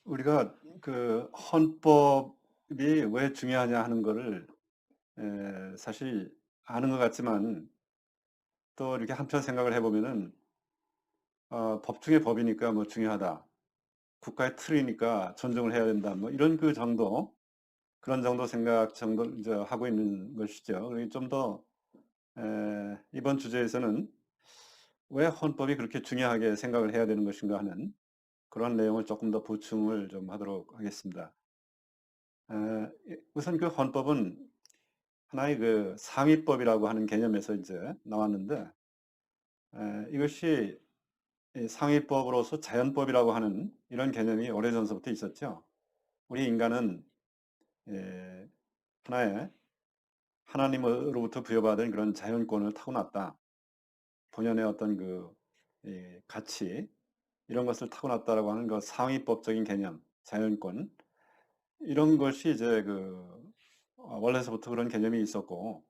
우리가 그 헌법이 왜 중요하냐 하는 거를 사실 아는 것 같지만 또 이렇게 한편 생각을 해보면은 법 중에 법이니까 뭐 중요하다. 국가의 틀이니까 존중을 해야 된다. 뭐 이런 그 정도 그런 정도 생각 정도 이제 하고 있는 것이죠. 좀더 이번 주제에서는 왜 헌법이 그렇게 중요하게 생각을 해야 되는 것인가 하는 그런 내용을 조금 더 보충을 좀 하도록 하겠습니다. 우선 그 헌법은 하나의 그 상위법이라고 하는 개념에서 이제 나왔는데, 이것이 이 상위법으로서 자연법이라고 하는 이런 개념이 오래전서부터 있었죠. 우리 인간은 예, 하나의 하나님으로부터 부여받은 그런 자연권을 타고났다. 본연의 어떤 가치 이런 것을 타고났다라고 하는 그 상위법적인 개념, 자연권 이런 것이 이제 원래서부터 그런 개념이 있었고,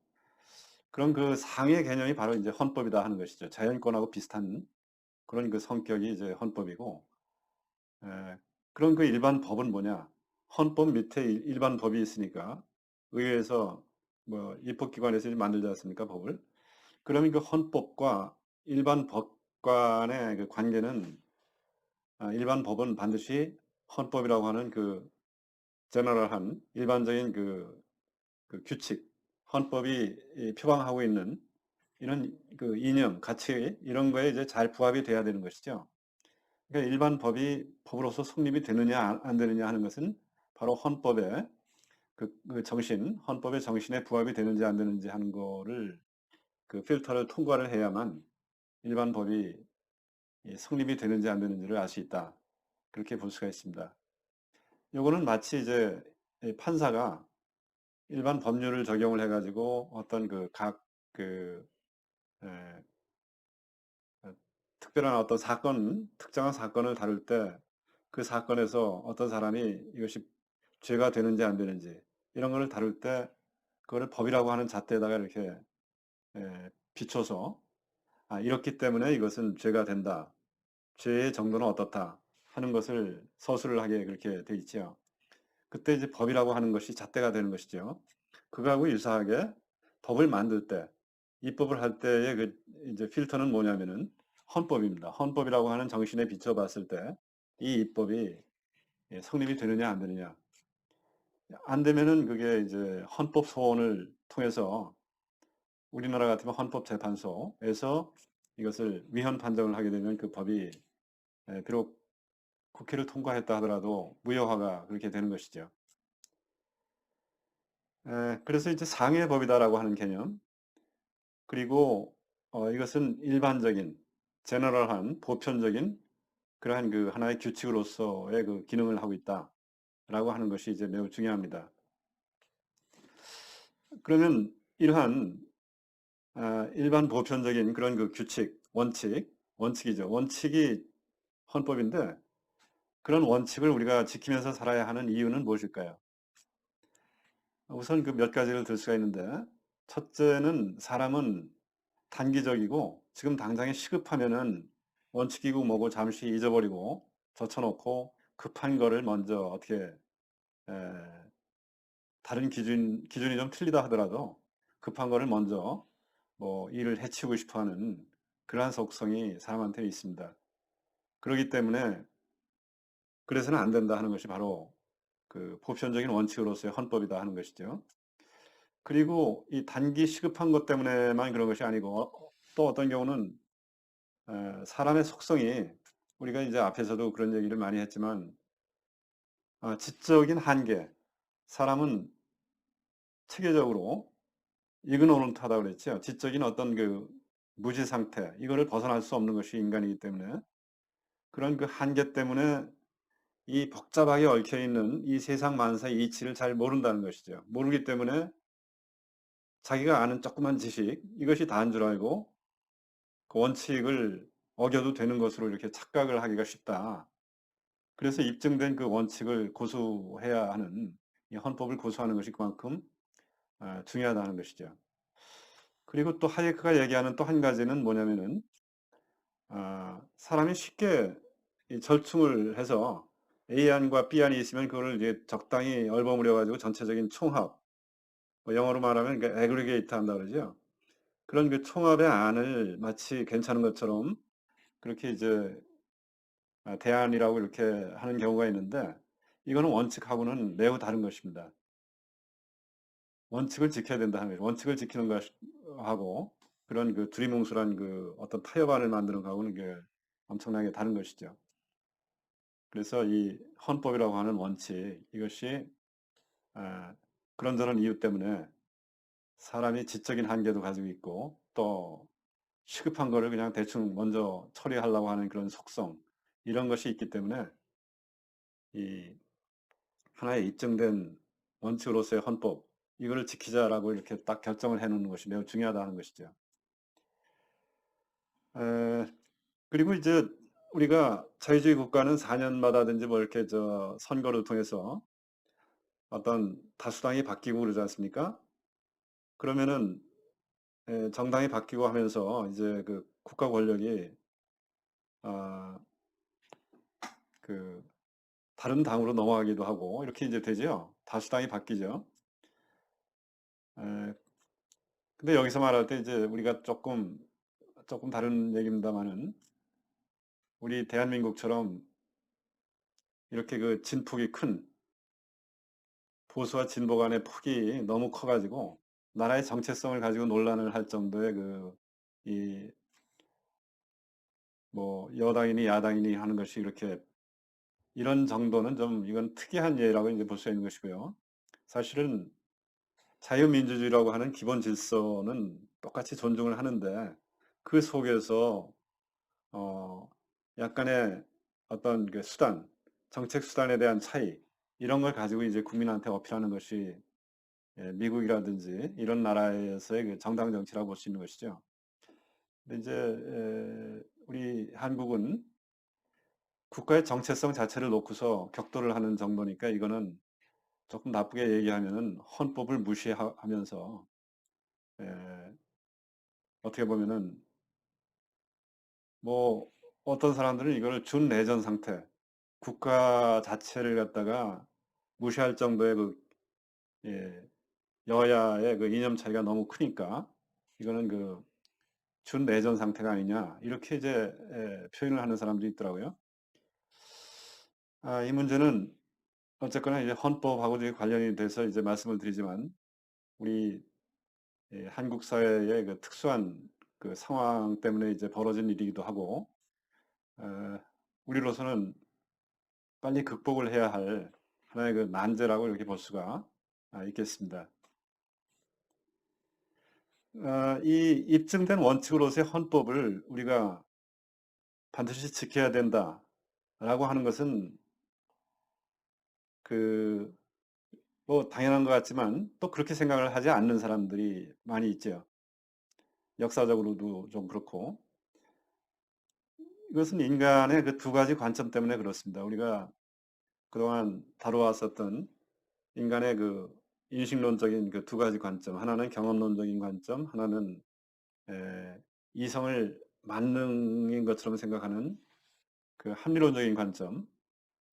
그런 그 상위의 개념이 바로 이제 헌법이다 하는 것이죠. 자연권하고 비슷한 그런 그 성격이 이제 헌법이고, 에, 그런 그 일반 법은 뭐냐? 헌법 밑에 일반 법이 있으니까 의회에서 뭐 입법기관에서 만들지 않습니까, 법을? 그러면 그 헌법과 일반 법 간의 그 관계는 일반 법은 반드시 헌법이라고 하는 그 제너럴한 일반적인 그 규칙, 헌법이 표방하고 있는 이런 그 이념, 가치 이런 거에 이제 잘 부합이 돼야 되는 것이죠. 그러니까 일반 법이 법으로서 성립이 되느냐 안 되느냐 하는 것은 바로 헌법의 그 정신, 헌법의 정신에 부합이 되는지 안 되는지 하는 거를 그 필터를 통과를 해야만 일반 법이 성립이 되는지 안 되는지를 알 수 있다. 그렇게 볼 수가 있습니다. 요거는 마치 이제 판사가 일반 법률을 적용을 해가지고 어떤 그 에, 특별한 어떤 특정한 사건을 다룰 때 그 사건에서 어떤 사람이 이것이 죄가 되는지 안 되는지 이런 거를 다룰 때 그거를 법이라고 하는 잣대에다가 이렇게 비춰서 이렇기 때문에 이것은 죄가 된다. 죄의 정도는 어떻다 하는 것을 서술을 하게 그렇게 돼 있죠. 그때 이제 법이라고 하는 것이 잣대가 되는 것이죠. 그거하고 유사하게 법을 만들 때, 입법을 할 때의 그 이제 필터는 뭐냐면은 헌법입니다. 헌법이라고 하는 정신에 비춰봤을 때 이 입법이 성립이 되느냐 안 되느냐. 안 되면은 그게 이제 헌법 소원을 통해서 우리나라 같으면 헌법재판소에서 이것을 위헌 판정을 하게 되면 그 법이 비록 국회를 통과했다 하더라도 무효화가 그렇게 되는 것이죠. 그래서 이제 상해법이다라고 하는 개념, 그리고 이것은 일반적인, 제너럴한, 보편적인 그러한 그 하나의 규칙으로서의 그 기능을 하고 있다라고 하는 것이 이제 매우 중요합니다. 그러면 이러한 일반 보편적인 그런 그 규칙, 원칙이죠. 원칙이 헌법인데 그런 원칙을 우리가 지키면서 살아야 하는 이유는 무엇일까요? 우선 그 몇 가지를 들 수가 있는데, 첫째는 사람은 단기적이고 지금 당장에 시급하면은 원칙이고 뭐고 잠시 잊어버리고 젖혀놓고 급한 거를 먼저 어떻게 에, 다른 기준이 좀 틀리다 하더라도 급한 거를 먼저 뭐 일을 해치우고 싶어하는 그러한 속성이 사람한테 있습니다. 그렇기 때문에 그래서는 안 된다 하는 것이 바로 그 보편적인 원칙으로서의 헌법이다 하는 것이죠. 그리고 이 단기 시급한 것 때문에만 그런 것이 아니고 또 어떤 경우는 사람의 속성이 우리가 이제 앞에서도 그런 얘기를 많이 했지만 지적인 한계, 사람은 체계적으로 이그노런트하다고 그랬죠. 지적인 어떤 그 무지 상태, 이거를 벗어날 수 없는 것이 인간이기 때문에 그런 그 한계 때문에 이 복잡하게 얽혀 있는 이 세상 만사의 이치를 잘 모른다는 것이죠. 모르기 때문에 자기가 아는 조그만 지식, 이것이 다인 줄 알고 그 원칙을 어겨도 되는 것으로 이렇게 착각을 하기가 쉽다. 그래서 입증된 그 원칙을 고수해야 하는, 이 헌법을 고수하는 것이 그만큼 중요하다는 것이죠. 그리고 또 하이크가 얘기하는 또 한 가지는 뭐냐면은 사람이 쉽게 이 절충을 해서 A안과 B안이 있으면 그거를 이제 적당히 얼버무려 가지고 전체적인 총합, 뭐 영어로 말하면 그 aggregate 한다 그러죠. 그런 그 총합의 안을 마치 괜찮은 것처럼 그렇게 이제 대안이라고 이렇게 하는 경우가 있는데, 이거는 원칙하고는 매우 다른 것입니다. 원칙을 지켜야 된다 하는 거예요. 원칙을 지키는 것하고 그런 그 두리뭉술한 그 어떤 타협안을 만드는 거하고는 이게 엄청나게 다른 것이죠. 그래서 이 헌법이라고 하는 원칙, 이것이 아, 그런저런 이유 때문에 사람이 지적인 한계도 가지고 있고, 또 시급한 거를 그냥 대충 먼저 처리하려고 하는 그런 속성, 이런 것이 있기 때문에 이 하나의 입증된 원칙으로서의 헌법, 이거를 지키자라고 이렇게 딱 결정을 해놓는 것이 매우 중요하다는 것이죠. 에, 그리고 이제 우리가 자유주의 국가는 4년마다든지 뭐 이렇게 선거를 통해서 어떤 다수당이 바뀌고 그러지 않습니까? 그러면은 정당이 바뀌고 하면서 이제 그 국가 권력이 아, 그 다른 당으로 넘어가기도 하고 이렇게 이제 되죠. 다수당이 바뀌죠. 에, 근데 여기서 말할 때 이제 우리가 조금 다른 얘기입니다만은, 우리 대한민국처럼 이렇게 그 진폭이 큰 보수와 진보 간의 폭이 너무 커가지고 나라의 정체성을 가지고 논란을 할 정도의 이 뭐 여당이니 야당이니 하는 것이 이렇게 이런 정도는 좀 이건 특이한 예라고 이제 볼 수 있는 것이고요. 사실은 자유민주주의라고 하는 기본 질서는 똑같이 존중을 하는데, 그 속에서 어 약간의 어떤 그 수단, 정책 수단에 대한 차이, 이런 걸 가지고 이제 국민한테 어필하는 것이 미국이라든지 이런 나라에서의 그 정당 정치라고 볼 수 있는 것이죠. 근데 이제 우리 한국은 국가의 정체성 자체를 놓고서 격돌을 하는 정도니까, 이거는 조금 나쁘게 얘기하면은 헌법을 무시하면서 에, 어떻게 보면은 뭐 어떤 사람들은 이걸 준내전 상태, 국가 자체를 갖다가 무시할 정도의 예, 여야의 그 이념 차이가 너무 크니까 이거는 그 준내전 상태가 아니냐, 이렇게 이제 표현을 하는 사람들이 있더라고요. 이 문제는 어쨌거나 이제 헌법하고 관련이 돼서 이제 말씀을 드리지만, 우리 한국 사회의 그 특수한 그 상황 때문에 이제 벌어진 일이기도 하고, 어, 우리로서는 빨리 극복을 해야 할 하나의 그 난제라고 이렇게 볼 수가 있겠습니다. 이 입증된 원칙으로서의 헌법을 우리가 반드시 지켜야 된다라고 하는 것은 그 뭐 당연한 것 같지만, 또 그렇게 생각을 하지 않는 사람들이 많이 있죠. 역사적으로도 좀 그렇고, 이것은 인간의 그 두 가지 관점 때문에 그렇습니다. 우리가 그동안 다루었었던 인간의 그 인식론적인 그 두 가지 관점, 하나는 경험론적인 관점, 하나는 에, 이성을 만능인 것처럼 생각하는 그 합리론적인 관점,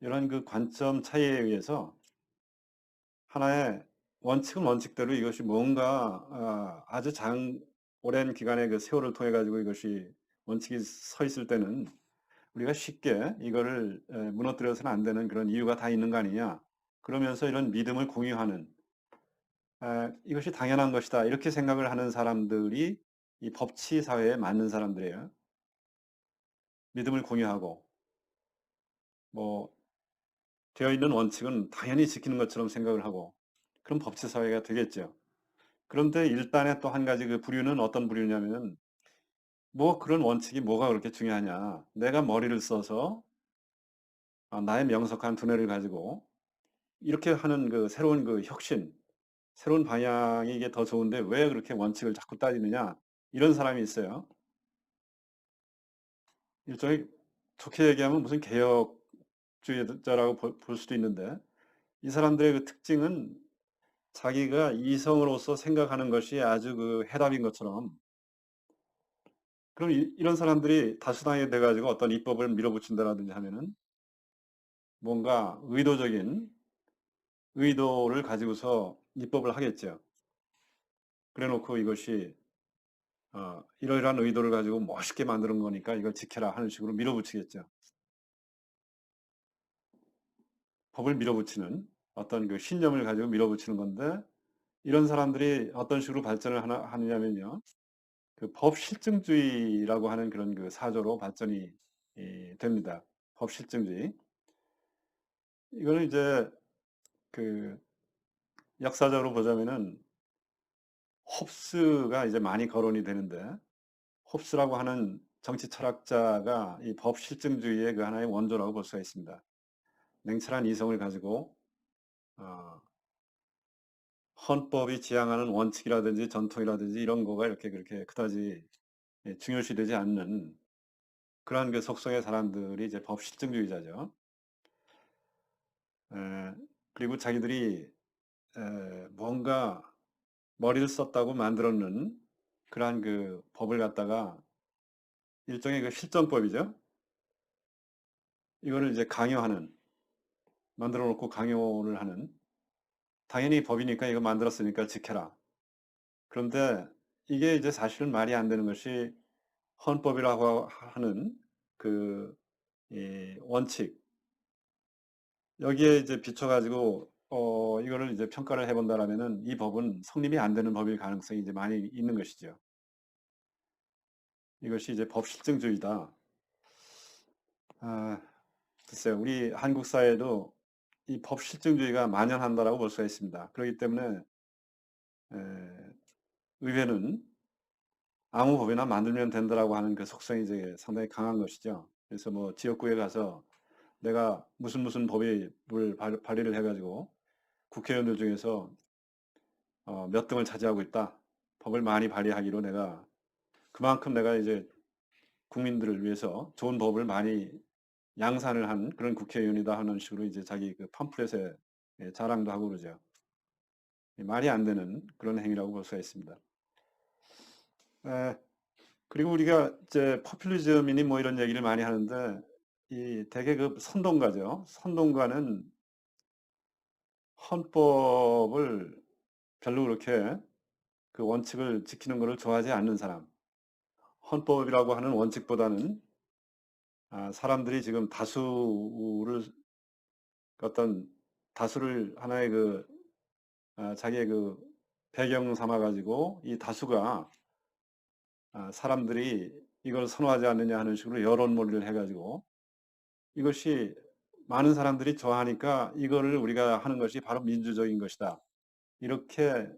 이런 그 관점 차이에 의해서 하나의 원칙은 원칙대로 이것이 뭔가 아주 오랜 기간의 그 세월을 통해 가지고 이것이 원칙이 서 있을 때는 우리가 쉽게 이거를 무너뜨려서는 안 되는 그런 이유가 다 있는 거 아니냐. 그러면서 이런 믿음을 공유하는, 이것이 당연한 것이다, 이렇게 생각을 하는 사람들이 이 법치 사회에 맞는 사람들이에요. 믿음을 공유하고 뭐 되어 있는 원칙은 당연히 지키는 것처럼 생각을 하고, 그런 법치 사회가 되겠죠. 그런데 일단의 또 한 가지 그 부류는 어떤 부류냐면, 뭐 그런 원칙이 뭐가 그렇게 중요하냐. 내가 머리를 써서 나의 명석한 두뇌를 가지고 이렇게 하는 그 새로운 그 혁신, 새로운 방향이 이게 더 좋은데 왜 그렇게 원칙을 자꾸 따지느냐. 이런 사람이 있어요. 일종의 좋게 얘기하면 무슨 개혁주의자라고 볼 수도 있는데, 이 사람들의 그 특징은 자기가 이성으로서 생각하는 것이 아주 그 해답인 것처럼, 그럼 이런 사람들이 다수당이 돼가지고 어떤 입법을 밀어붙인다라든지 하면은 뭔가 의도적인 의도를 가지고서 입법을 하겠죠. 그래 놓고 이것이 이러이러한 의도를 가지고 멋있게 만드는 거니까 이걸 지켜라 하는 식으로 밀어붙이겠죠. 법을 밀어붙이는 어떤 그 신념을 가지고 밀어붙이는 건데, 이런 사람들이 어떤 식으로 발전을 하느냐면요. 그 법실증주의라고 하는 그런 그 사조로 발전이 됩니다. 법실증주의. 이거는 이제 그 역사적으로 보자면은 홉스가 이제 많이 거론이 되는데, 홉스라고 하는 정치 철학자가 이 법실증주의의 그 하나의 원조라고 볼 수가 있습니다. 냉철한 이성을 가지고 어, 헌법이 지향하는 원칙이라든지 전통이라든지 이런 거가 이렇게 그렇게 그다지 중요시되지 않는 그러한 그 속성의 사람들이 이제 법실증주의자죠. 에, 그리고 자기들이 뭔가 머리를 썼다고 만들었는 그러한 그 법을 갖다가 일종의 그 실정법이죠. 이거를 이제 강요하는, 만들어 놓고 강요를 하는, 당연히 법이니까 이거 만들었으니까 지켜라. 그런데 이게 이제 사실은 말이 안 되는 것이 헌법이라고 하는 그 원칙, 여기에 이제 비춰가지고 이거를 이제 평가를 해본다라면은 이 법은 성립이 안 되는 법일 가능성이 이제 많이 있는 것이죠. 이것이 이제 법실증주의다. 아, 글쎄요, 우리 한국 사회도 이 법실증주의가 만연한다라고 볼 수가 있습니다. 그렇기 때문에 에, 의회는 아무 법이나 만들면 된다라고 하는 그 속성이 이제 상당히 강한 것이죠. 그래서 뭐 지역구에 가서 내가 무슨 법을 발의를 해가지고 국회의원들 중에서 몇 등을 차지하고 있다. 법을 많이 발의하기로 내가 그만큼 내가 이제 국민들을 위해서 좋은 법을 많이 양산을 한 그런 국회의원이다 하는 식으로 이제 자기 그 팜플렛에 자랑도 하고 그러죠. 말이 안 되는 그런 행위라고 볼 수가 있습니다. 에, 그리고 우리가 이제 포퓰리즘이니 뭐 이런 얘기를 많이 하는데 이 대개 그 선동가죠. 선동가는 헌법을 별로 그렇게 그 원칙을 지키는 것을 좋아하지 않는 사람. 헌법이라고 하는 원칙보다는 사람들이 지금 다수를 어떤 다수를 하나의 그 자기의 그 배경 삼아 가지고 이 다수가 사람들이 이걸 선호하지 않느냐 하는 식으로 여론몰이를 해 가지고 이것이 많은 사람들이 좋아하니까 이거를 우리가 하는 것이 바로 민주적인 것이다. 이렇게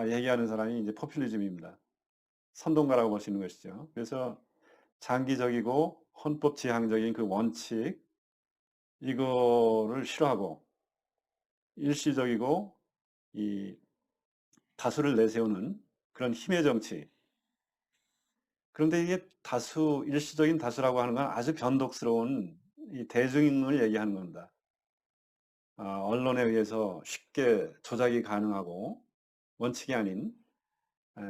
얘기하는 사람이 이제 포퓰리즘입니다. 선동가라고 볼 수 있는 것이죠. 그래서 장기적이고 헌법 지향적인 그 원칙, 이거를 싫어하고 일시적이고 이 다수를 내세우는 그런 힘의 정치. 그런데 이게 다수, 일시적인 다수라고 하는 건 아주 변덕스러운 이 대중을 얘기하는 겁니다. 언론에 의해서 쉽게 조작이 가능하고 원칙이 아닌 에,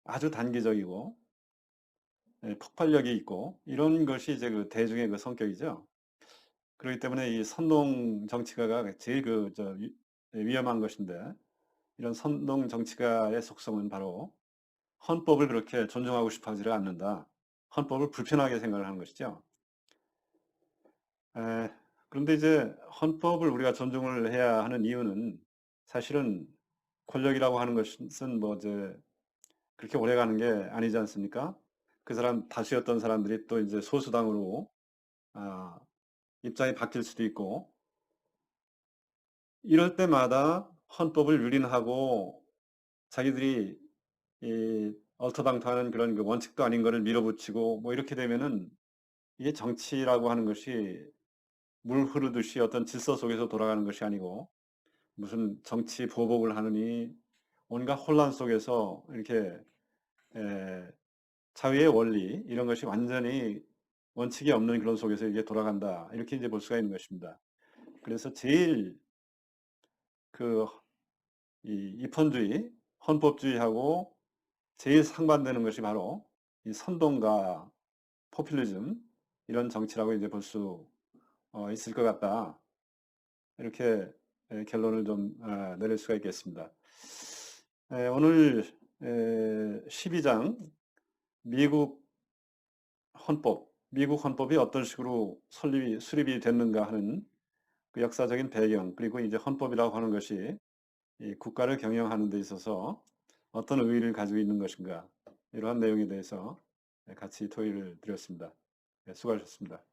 아주 단기적이고 폭발력이 있고 이런 것이 이제 그 대중의 그 성격이죠. 그렇기 때문에 이 선동 정치가가 제일 위험한 것인데 이런 선동 정치가의 속성은 바로 헌법을 그렇게 존중하고 싶어 하지를 않는다. 헌법을 불편하게 생각을 하는 것이죠. 에, 그런데 이제 헌법을 우리가 존중을 해야 하는 이유는 사실은 권력이라고 하는 것은 뭐 이제 그렇게 오래 가는 게 아니지 않습니까? 그 사람 다수였던 사람들이 또 이제 소수당으로 아, 입장이 바뀔 수도 있고 이럴 때마다 헌법을 유린하고 자기들이 이 얼토당토하는 그런 그 원칙도 아닌 거를 밀어붙이고 뭐 이렇게 되면은 이게 정치라고 하는 것이 물 흐르듯이 어떤 질서 속에서 돌아가는 것이 아니고 무슨 정치 보복을 하느니 온갖 혼란 속에서 이렇게 에, 자유의 원리 이런 것이 완전히 원칙이 없는 그런 속에서 이게 돌아간다 이렇게 이제 볼 수가 있는 것입니다. 그래서 제일 그 이 입헌주의, 헌법주의하고 제일 상반되는 것이 바로 이 선동과 포퓰리즘 이런 정치라고 이제 볼 수 있을 것 같다. 이렇게 결론을 좀 내릴 수가 있겠습니다. 오늘 12장 미국 헌법이 어떤 식으로 수립이 됐는가 하는 그 역사적인 배경, 그리고 이제 헌법이라고 하는 것이 이 국가를 경영하는 데 있어서 어떤 의의를 가지고 있는 것인가, 이러한 내용에 대해서 같이 토의를 드렸습니다. 수고하셨습니다.